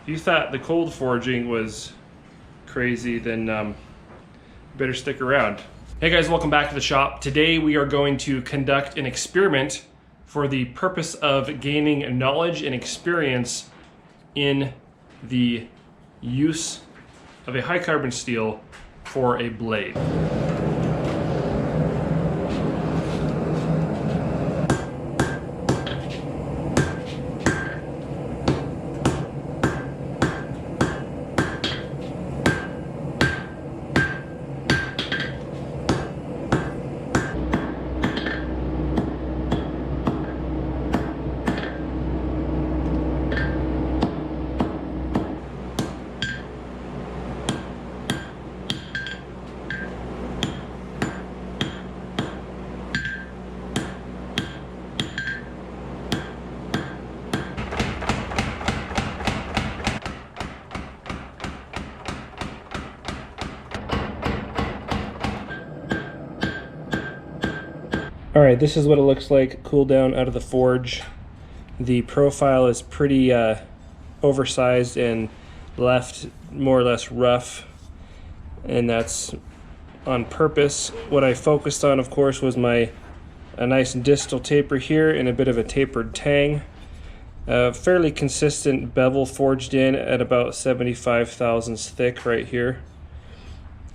If you thought the cold forging was crazy, then better stick around. Hey guys, welcome back to the shop. Today we are going to conduct an experiment for the purpose of gaining knowledge and experience in the use of a high carbon steel for a blade. All right, this is what it looks like cooled down out of the forge. The profile is pretty oversized and left more or less rough, and that's on purpose. What I focused on, of course, was a nice distal taper here and a bit of a tapered tang. Fairly consistent bevel forged in at about 75 thousandths thick right here.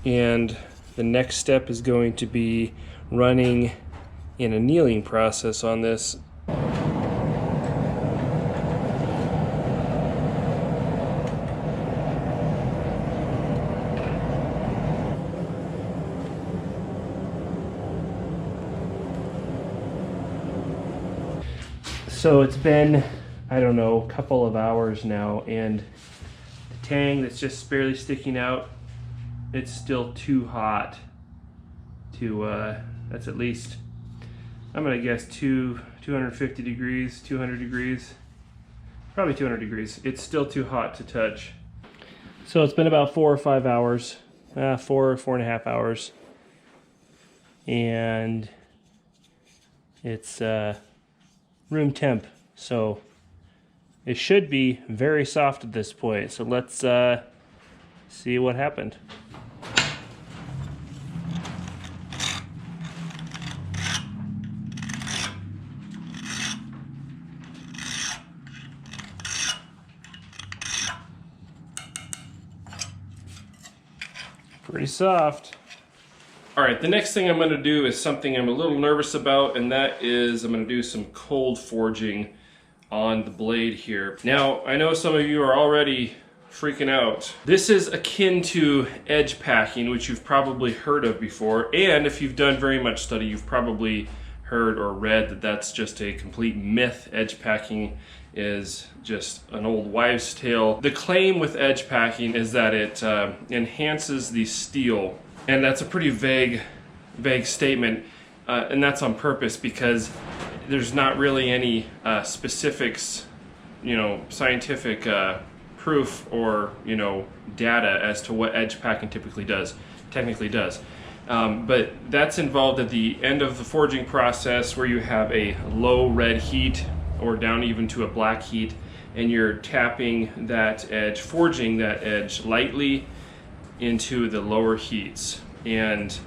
And the next step is going to be running an annealing process on this. So it's been, I don't know, a couple of hours now, and the tang that's just barely sticking out, it's still too hot to, that's at least, I'm gonna guess 250 degrees, 200 degrees, probably 200 degrees. It's still too hot to touch. So it's been about 4 or 5 hours, 4.5 hours. And it's room temp. So it should be very soft at this point. So let's see what happened. Pretty soft. All right, the next thing I'm gonna do is something I'm a little nervous about, and that is I'm gonna do some cold forging on the blade here. Now, I know some of you are already freaking out. This is akin to edge packing, which you've probably heard of before, and if you've done very much study, you've probably heard or read that that's just a complete myth. Edge packing is just an old wives' tale. The claim with edge packing is that it enhances the steel, and that's a pretty vague statement, and that's on purpose because there's not really any specifics, scientific proof or data as to what edge packing technically does. But that's involved at the end of the forging process where you have a low red heat or down even to a black heat, and you're tapping that edge, forging that edge lightly into the lower heats. And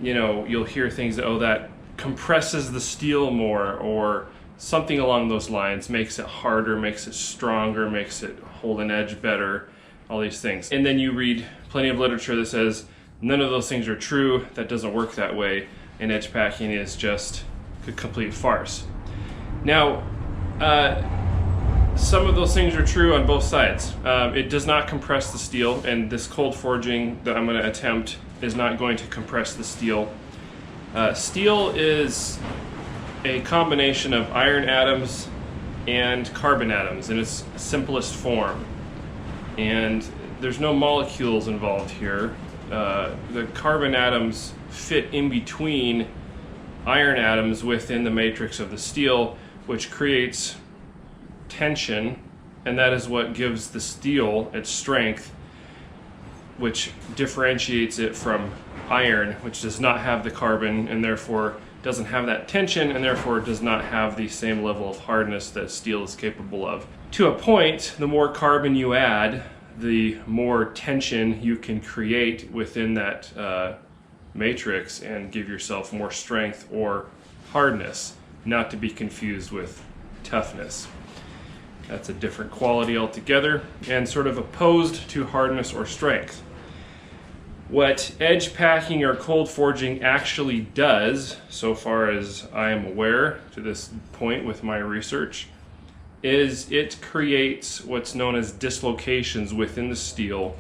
you'll hear things that, oh, that compresses the steel more, or something along those lines, makes it harder, makes it stronger, makes it hold an edge better, all these things. And then you read plenty of literature that says none of those things are true, that doesn't work that way, and edge packing is just a complete farce. Now, some of those things are true on both sides. It does not compress the steel, and this cold forging that I'm going to attempt is not going to compress the steel. Steel is a combination of iron atoms and carbon atoms in its simplest form. And there's no molecules involved here. The carbon atoms fit in between iron atoms within the matrix of the steel, which creates tension, and that is what gives the steel its strength, which differentiates it from iron, which does not have the carbon and therefore doesn't have that tension, and therefore does not have the same level of hardness that steel is capable of. To a point, the more carbon you add, the more tension you can create within that matrix and give yourself more strength or hardness, not to be confused with toughness. That's a different quality altogether and sort of opposed to hardness or strength. What edge packing or cold forging actually does, so far as I am aware to this point with my research, is it creates what's known as dislocations within the steel,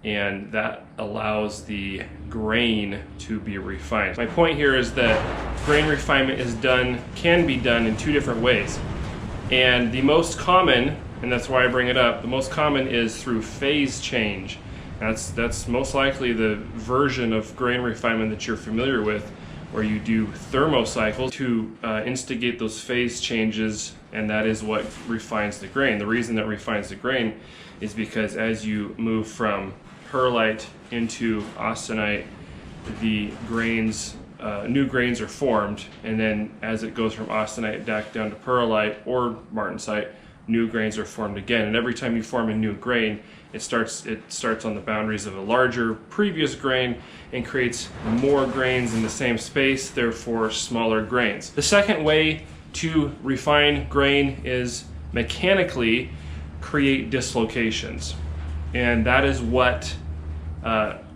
and that allows the grain to be refined. My point here is that grain refinement can be done in two different ways. And the most common, and that's why I bring it up, the most common is through phase change. That's most likely the version of grain refinement that you're familiar with, where you do thermocycles to instigate those phase changes, and that is what refines the grain. The reason that refines the grain is because as you move from perlite into austenite, the grains, new grains are formed, and then as it goes from austenite back down to perlite or martensite, new grains are formed again. And every time you form a new grain, it starts on the boundaries of a larger previous grain and creates more grains in the same space, therefore smaller grains. The second way to refine grain is mechanically create dislocations, and that is what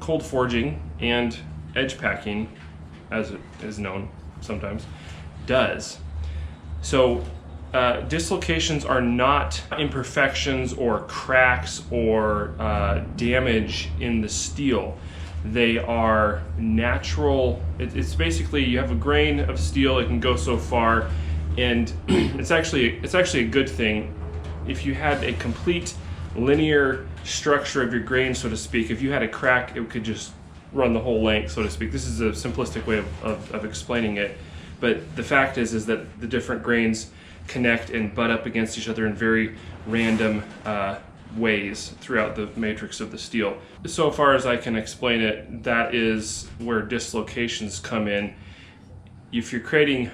cold forging and edge packing, as it is known sometimes, does. So dislocations are not imperfections or cracks or damage in the steel. They are natural. It's basically, you have a grain of steel, it can go so far, and it's actually a good thing. If you had a complete linear structure of your grain, so to speak, if you had a crack, it could just run the whole length, so to speak. This is a simplistic way of explaining it, but the fact is that the different grains connect and butt up against each other in very random ways throughout the matrix of the steel. So far as I can explain it, that is where dislocations come in. If you're creating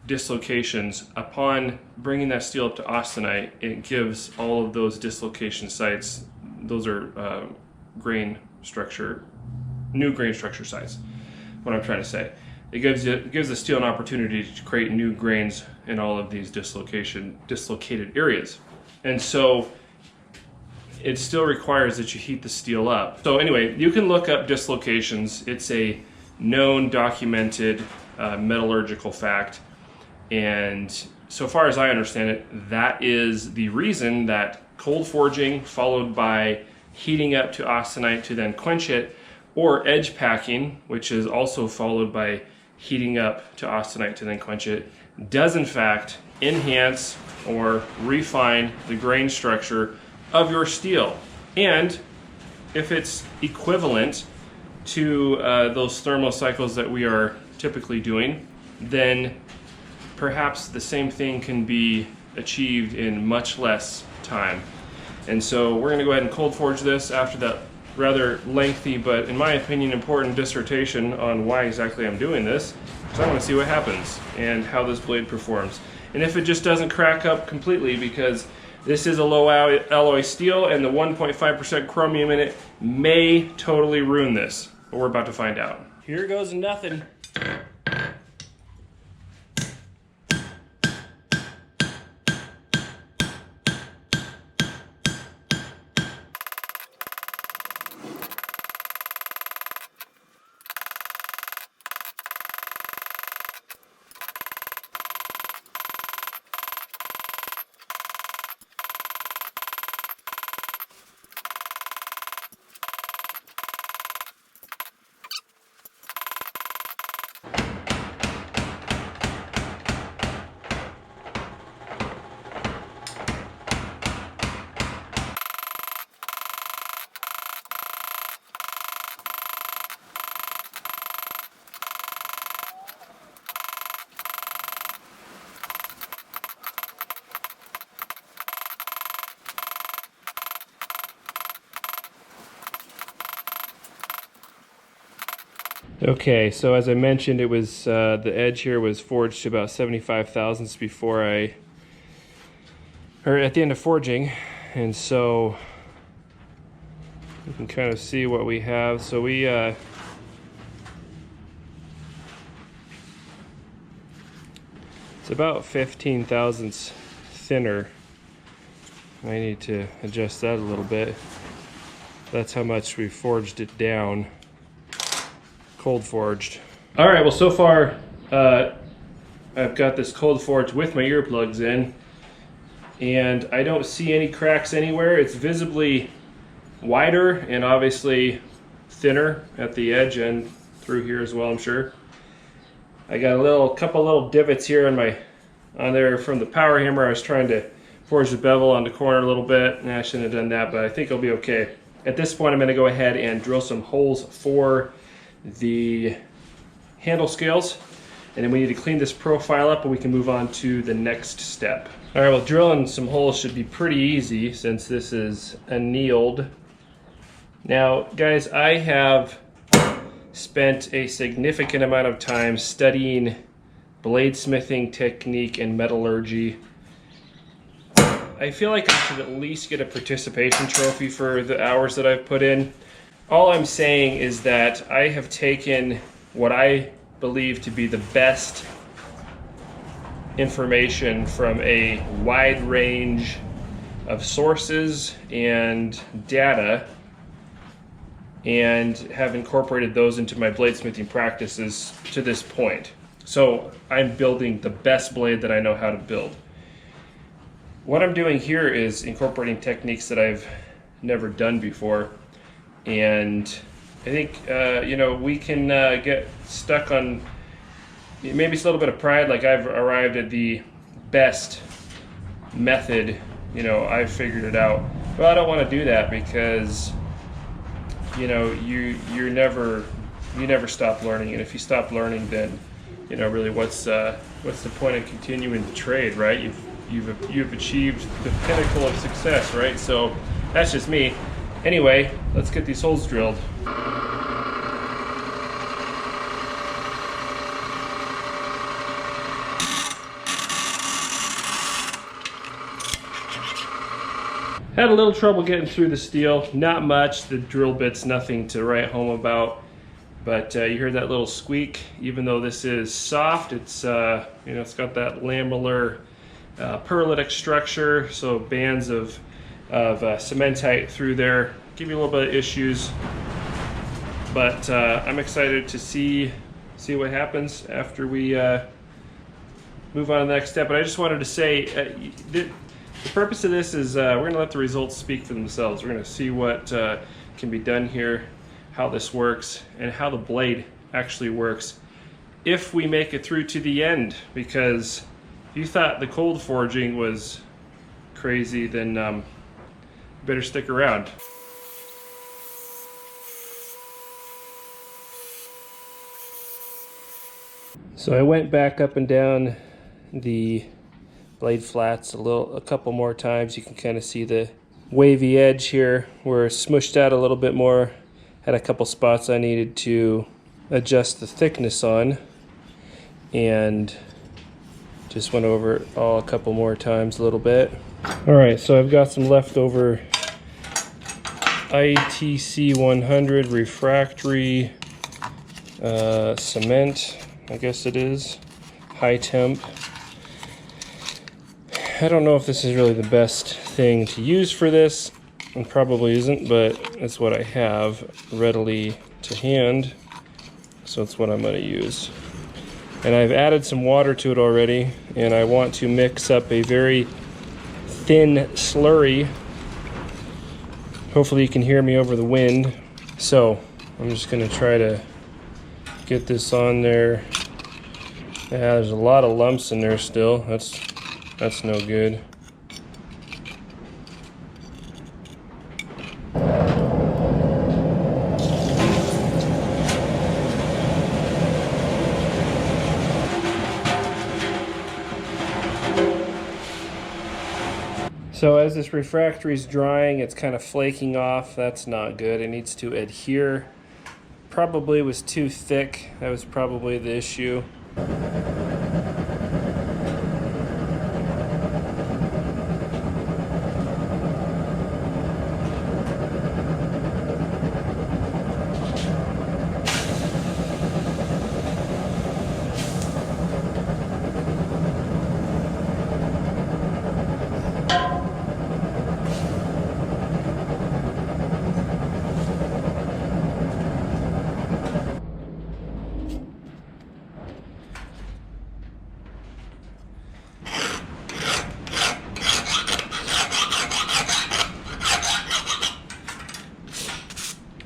dislocations, upon bringing that steel up to austenite, it gives all of those dislocation sites, those are new grain structure sites, what I'm trying to say. It gives the steel an opportunity to create new grains in all of these dislocated areas. And so it still requires that you heat the steel up. So anyway, you can look up dislocations. It's a known, documented metallurgical fact. And so far as I understand it, that is the reason that cold forging followed by heating up to austenite to then quench it, or edge packing, which is also followed by heating up to austenite to then quench it, does in fact enhance or refine the grain structure of your steel. And if it's equivalent to those thermocycles that we are typically doing, then perhaps the same thing can be achieved in much less time. And so we're going to go ahead and cold forge this after that rather lengthy, but in my opinion important dissertation on why exactly I'm doing this, because I want to see what happens and how this blade performs. And if it just doesn't crack up completely, because this is a low alloy steel and the 1.5% chromium in it may totally ruin this, but we're about to find out. Here goes nothing. Okay, so as I mentioned, it was the edge here was forged to about 75 thousandths before or at the end of forging, and so you can kind of see what we have. So we it's about 15 thousandths thinner. I need to adjust that a little bit. That's how much we forged it down. Cold forged. All right, well, so far I've got this cold forged with my earplugs in, and I don't see any cracks anywhere. It's visibly wider and obviously thinner at the edge and through here as well, I'm sure. I got a couple little divots here on there from the power hammer. I was trying to forge the bevel on the corner a little bit, and I shouldn't have done that, but I think I'll be okay. At this point, I'm going to go ahead and drill some holes for the handle scales, and then we need to clean this profile up and we can move on to the next step. All right, well, drilling some holes should be pretty easy since this is annealed. Now, guys, I have spent a significant amount of time studying bladesmithing technique and metallurgy. I feel like I should at least get a participation trophy for the hours that I've put in. All I'm saying is that I have taken what I believe to be the best information from a wide range of sources and data and have incorporated those into my bladesmithing practices to this point. So I'm building the best blade that I know how to build. What I'm doing here is incorporating techniques that I've never done before. And I think, you know, we can get stuck on maybe it's a little bit of pride, like I've arrived at the best method, you know, I've figured it out. Well, I don't want to do that because, you know, you never stop learning, and if you stop learning, then, you know, really what's the point of continuing the trade, right? You've achieved the pinnacle of success, right? So that's just me. Anyway, let's get these holes drilled. Had a little trouble getting through the steel, not much. The drill bit's nothing to write home about, but you heard that little squeak. Even though this is soft, it's you know, it's got that lamellar pearlitic structure, so bands of cementite through there. Give you a little bit of issues, but I'm excited to see what happens after we move on to the next step. But I just wanted to say the purpose of this is we're going to let the results speak for themselves. We're going to see what can be done here, how this works, and how the blade actually works if we make it through to the end. Because if you thought the cold forging was crazy, then better stick around. So I went back up and down the blade flats a couple more times. You can kind of see the wavy edge here where it's smushed out a little bit more. Had a couple spots I needed to adjust the thickness on, and just went over it all a couple more times a little bit. All right, so I've got some leftover ITC 100 refractory cement, I guess it is, high temp. I don't know if this is really the best thing to use for this. It probably isn't, but it's what I have readily to hand, so it's what I'm going to use. And I've added some water to it already, and I want to mix up a very thin slurry. Hopefully you can hear me over the wind. So I'm just going to try to get this on there. Yeah, there's a lot of lumps in there still. That's no good. So as this refractory is drying, it's kind of flaking off. That's not good. It needs to adhere probably was too thick. That was probably the issue.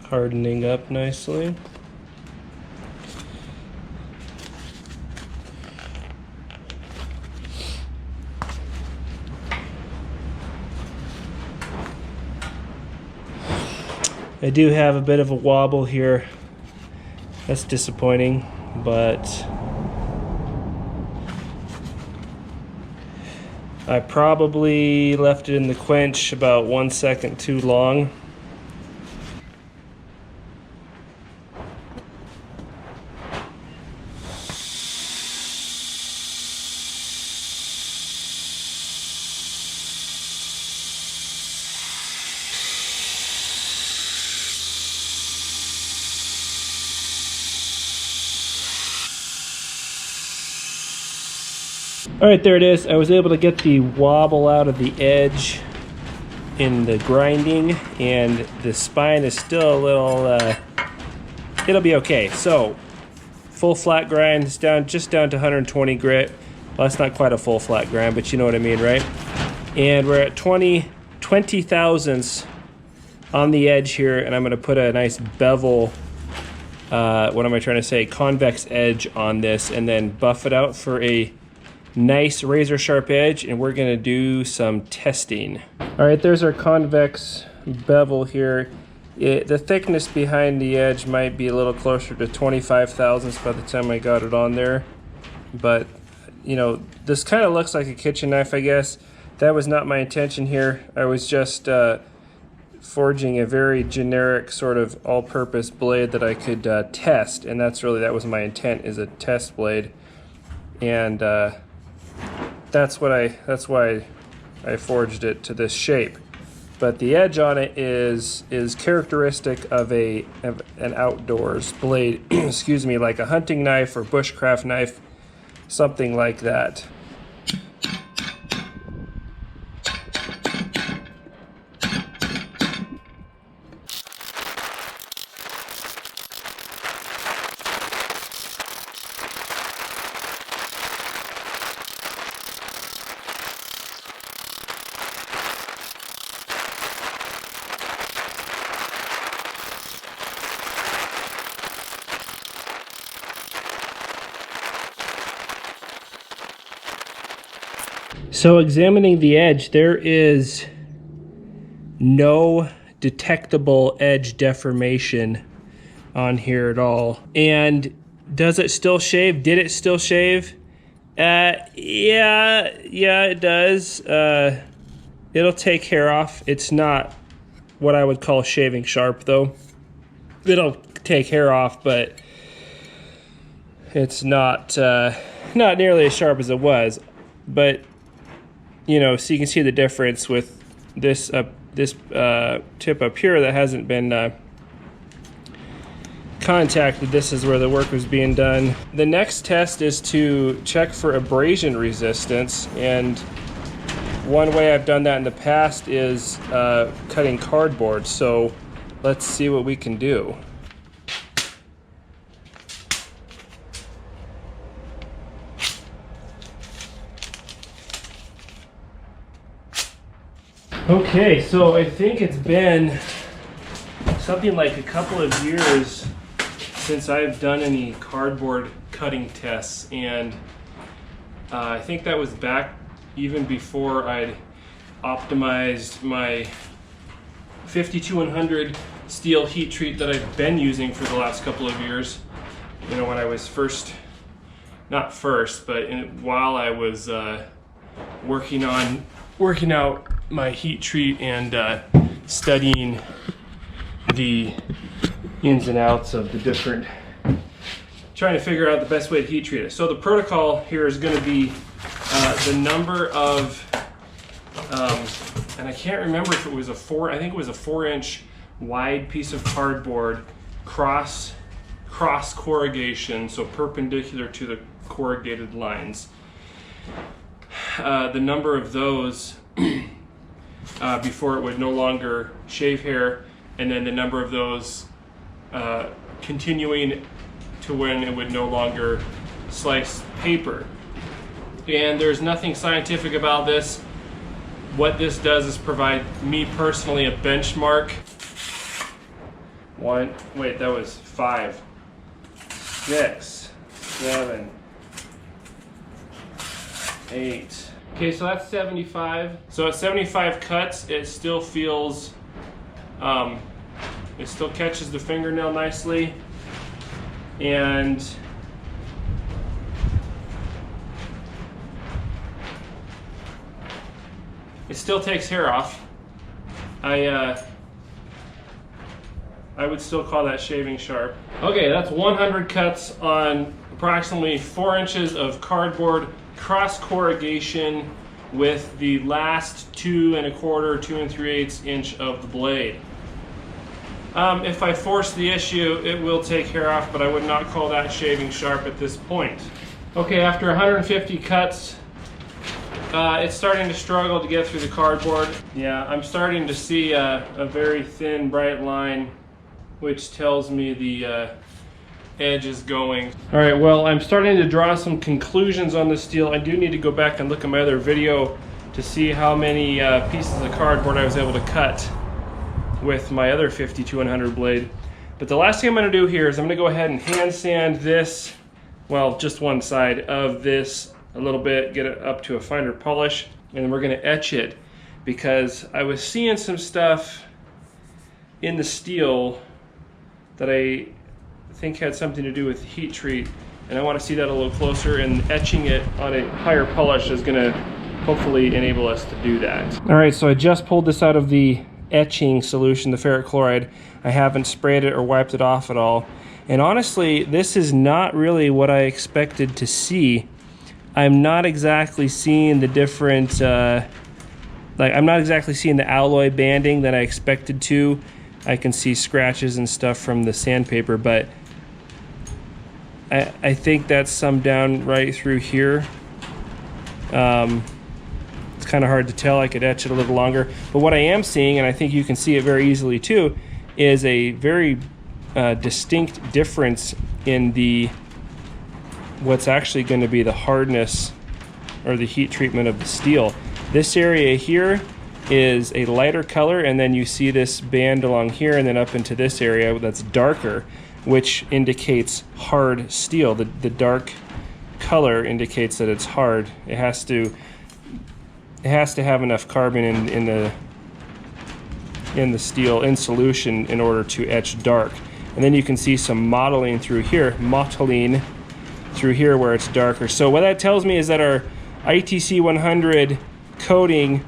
Hardening up nicely. I do have a bit of a wobble here. That's disappointing, but I probably left it in the quench about 1 second too long. All right, there it is. I was able to get the wobble out of the edge in the grinding, and the spine is still a little, it'll be okay. So, full flat grind is down, just down to 120 grit. Well, that's not quite a full flat grind, but you know what I mean, right? And we're at 20 thousandths on the edge here, and I'm gonna put a nice bevel, what am I trying to say, convex edge on this, and then buff it out for a nice razor sharp edge, and we're gonna do some testing. All right, there's our convex bevel here. The thickness behind the edge might be a little closer to 25 thousandths by the time I got it on there. But, you know, this kind of looks like a kitchen knife, I guess. That was not my intention here. I was just forging a very generic sort of all-purpose blade that I could test, and that was my intent, is a test blade. And that's why I forged it to this shape. But the edge on it is characteristic of an outdoors blade, excuse me, like a hunting knife or bushcraft knife, something like that. So examining the edge, there is no detectable edge deformation on here at all. And does it still shave? Did it still shave? Yeah, it does. It'll take hair off. It's not what I would call shaving sharp though. It'll take hair off, but it's not nearly as sharp as it was. But you know, so you can see the difference with this tip up here that hasn't been contacted. This is where the work was being done. The next test is to check for abrasion resistance, and one way I've done that in the past is cutting cardboard. So let's see what we can do. Okay, so I think it's been something like a couple of years since I've done any cardboard cutting tests, and I think that was back even before I'd optimized my 52100 steel heat treat that I've been using for the last couple of years. You know, when I was while I was working out my heat treat and studying the ins and outs of the different, trying to figure out the best way to heat treat it. So the protocol here is going to be the number of, and I can't remember if it was a I think it was a 4-inch wide piece of cardboard, cross corrugation, so perpendicular to the corrugated lines. The number of those before it would no longer shave hair, and then the number of those continuing to when it would no longer slice paper. And there's nothing scientific about this. What this does is provide me personally a benchmark. Wait, that was 5, 6, 7, 8. Okay, so that's 75. So at 75 cuts, it still feels, it still catches the fingernail nicely. And it still takes hair off. I would still call that shaving sharp. Okay, that's 100 cuts on approximately 4 inches of cardboard cross corrugation with the last 2 1/4, 2 3/8 inch of the blade. If I force the issue, it will take hair off, but I would not call that shaving sharp at this point. Okay, after 150 cuts, it's starting to struggle to get through the cardboard. Yeah, I'm starting to see a very thin, bright line, which tells me the edge is going. All right, well, I'm starting to draw some conclusions on this steel. I do need to go back and look at my other video to see how many pieces of cardboard I was able to cut with my other 52-100 blade. But the last thing I'm going to do here is I'm going to go ahead and hand sand this, well, just one side of this a little bit, get it up to a finer polish, and then we're going to etch it, because I was seeing some stuff in the steel that I think had something to do with heat treat, and I want to see that a little closer, and etching it on a higher polish is going to hopefully enable us to do that. All right, so I just pulled this out of the etching solution, the ferric chloride. I haven't sprayed it or wiped it off at all, and honestly, this is not really what I expected to see. I'm not exactly seeing the different, I'm not exactly seeing the alloy banding that I expected to. I can see scratches and stuff from the sandpaper, but I think that's some down right through here. It's kind of hard to tell. I could etch it a little longer. But what I am seeing, and I think you can see it very easily too, is a very distinct difference in the what's actually going to be the hardness or the heat treatment of the steel. This area here is a lighter color, and then you see this band along here and then up into this area that's darker, which indicates hard steel. The dark color indicates that it's hard. It has to have enough carbon in the steel in solution in order to etch dark. And then you can see some mottling through here where it's darker. So what that tells me is that our ITC 100 coating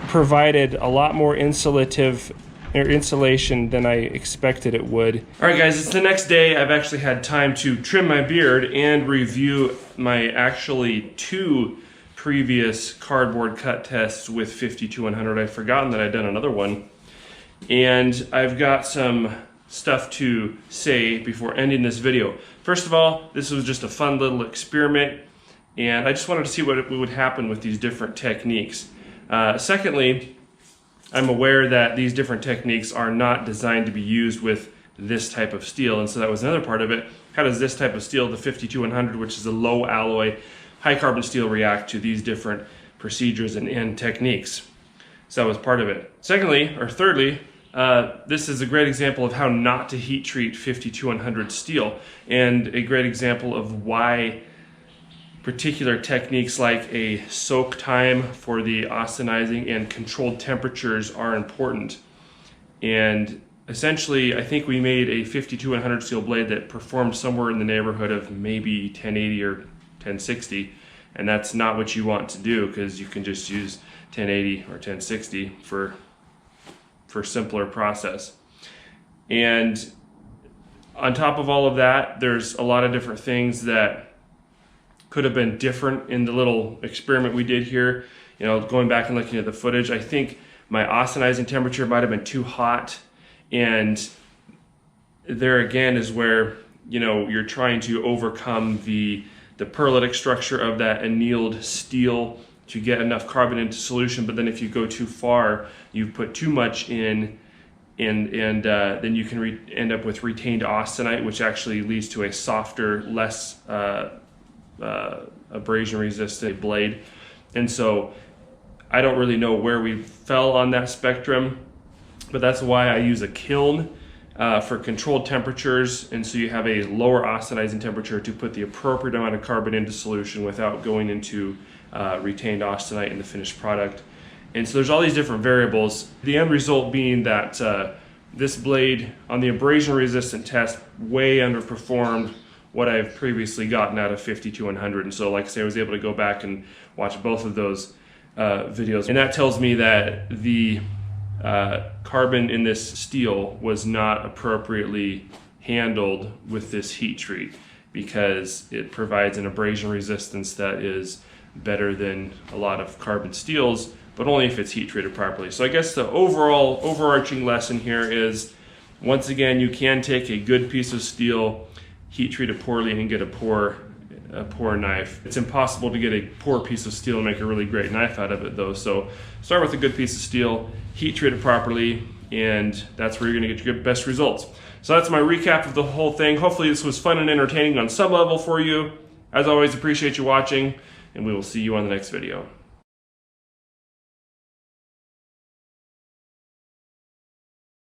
provided a lot more insulation than I expected it would. All right, guys, it's the next day. I've actually had time to trim my beard and review my actually 2 previous cardboard cut tests with 52-100. I'd forgotten that I'd done another one. And I've got some stuff to say before ending this video. First of all, this was just a fun little experiment, and I just wanted to see what would happen with these different techniques. Secondly, I'm aware that these different techniques are not designed to be used with this type of steel, and so that was another part of it. How does this type of steel, the 52-100, which is a low alloy, high carbon steel, react to these different procedures and techniques? So that was part of it. Thirdly, this is a great example of how not to heat treat 52-100 steel, and a great example of why particular techniques like a soak time for the austenizing and controlled temperatures are important. And essentially, I think we made a 52-100 steel blade that performed somewhere in the neighborhood of maybe 1080 or 1060, and that's not what you want to do, because you can just use 1080 or 1060 for simpler process. And on top of all of that, there's a lot of different things that could have been different in the little experiment we did here. You know, going back and looking at the footage, I think my austenizing temperature might have been too hot. And there again is where, you know, you're trying to overcome the pearlitic structure of that annealed steel to get enough carbon into solution. But then if you go too far, you've put too much in, and then you can end up with retained austenite, which actually leads to a softer, less abrasion resistant blade. And so I don't really know where we fell on that spectrum, but that's why I use a kiln for controlled temperatures, and so you have a lower austenizing temperature to put the appropriate amount of carbon into solution without going into retained austenite in the finished product. And so there's all these different variables. The end result being that this blade on the abrasion resistant test way underperformed what I've previously gotten out of 50 to 100. And so like I say, I was able to go back and watch both of those videos. And that tells me that the carbon in this steel was not appropriately handled with this heat treat, because it provides an abrasion resistance that is better than a lot of carbon steels, but only if it's heat treated properly. So I guess the overall overarching lesson here is, once again, you can take a good piece of steel, heat treat it poorly, and get a poor knife. It's impossible to get a poor piece of steel and make a really great knife out of it though. So start with a good piece of steel, heat treat it properly, and that's where you're gonna get your best results. So that's my recap of the whole thing. Hopefully this was fun and entertaining on some level for you. As always, appreciate you watching, and we will see you on the next video.